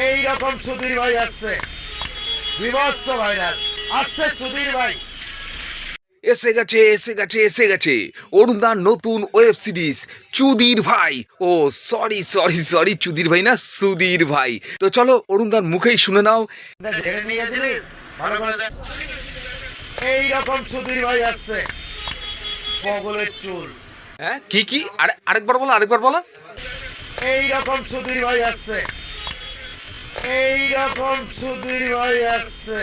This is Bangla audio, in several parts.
এই রকম সুধীর ভাই আসছে, বিভৎস ভাইরাল আসছে সুধীর ভাই। এসে গেছে অরুণদার নতুন ওয়েব সিরিজ চুদির ভাই। ও সরি চুদির ভাই না, সুধীর ভাই। তো চলো অরুণদার মুখেই শুনে নাও। ঝেড়ে নিয়ে গেছিলিস, ভালো করে দেখ। এই রকম সুধীর ভাই আসছে, বগলের চুল। হ্যাঁ কি আরেকবার বলো। এই রকম সুধীর ভাই আসছে, এই রকম সুধীর ভাই আসছে।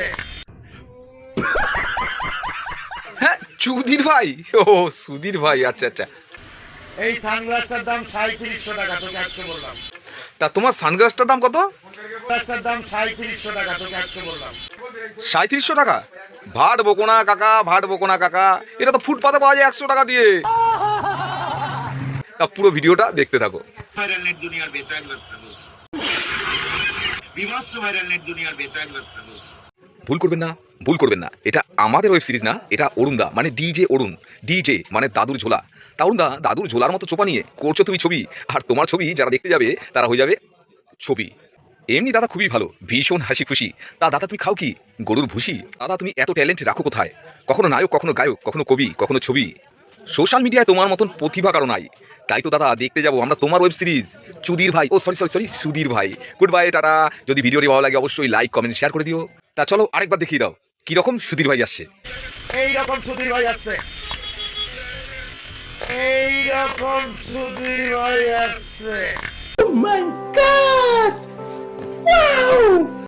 হ্যাঁ চুদির ভাই, ও সুধীর ভাই, আচ্ছা। এই সানগ্লাসটার দাম 3700 টাকা, তোকে আজকে বললাম। তা তোমার সানগ্লাসটার দাম কত? সানগ্লাসটার দাম 3700 টাকা, তোকে আজকে বললাম। 3700 টাকা? ভাট বকোনা কাকা, এটা তো ফুটপাতে পাওয়া যায় 100 টাকা দিয়ে। তা পুরো ভিডিওটা দেখতে থাকো। ভাইরাল নেট দুনিয়ার বেতাজ বাদশা বলছি, বিভৎস ভাইরাল নেট দুনিয়ার বেতাজ বাদশা বলছি। ভুল করবেন না, এটা আমাদের ওয়েব সিরিজ না, এটা অরুণদা মানে ডিজে অরুণ, ডিজে মানে দাদুর ঝোলা। তা অরুণদা দাদুর ঝোলার মতো চোপা নিয়ে করছো তুমি ছবি, আর তোমার ছবি যারা দেখতে যাবে তারা হয়ে যাবে ছবি। এমনি দাদা খুবই ভালো, ভীষণ হাসি খুশি। তা দাদা তুমি খাও কি গরুর ভুসি? দাদা তুমি এত ট্যালেন্ট রাখো কোথায়? কখনো নায়ক, কখনো গায়ক, কখনো কবি, কখনো ছবি। সোশ্যাল মিডিয়ায় তোমার মতন প্রতিভা কারো নাই। তাই তো দাদা দেখতে যাবো আমরা তোমার ওয়েব সিরিজ চুদির ভাই। ও সরি সুধীর ভাই। Good bye, tata. যদি ভিডিওটি ভালো লাগে অবশ্যই লাইক কমেন্ট শেয়ার করে দিও। তা চলো আরেকবার দেখিয়ে দাও কিরকম সুধীর ভাই আসছে। এই রকম সুধীর ভাই আসছে, এই রকম সুধীর ভাই আসছে।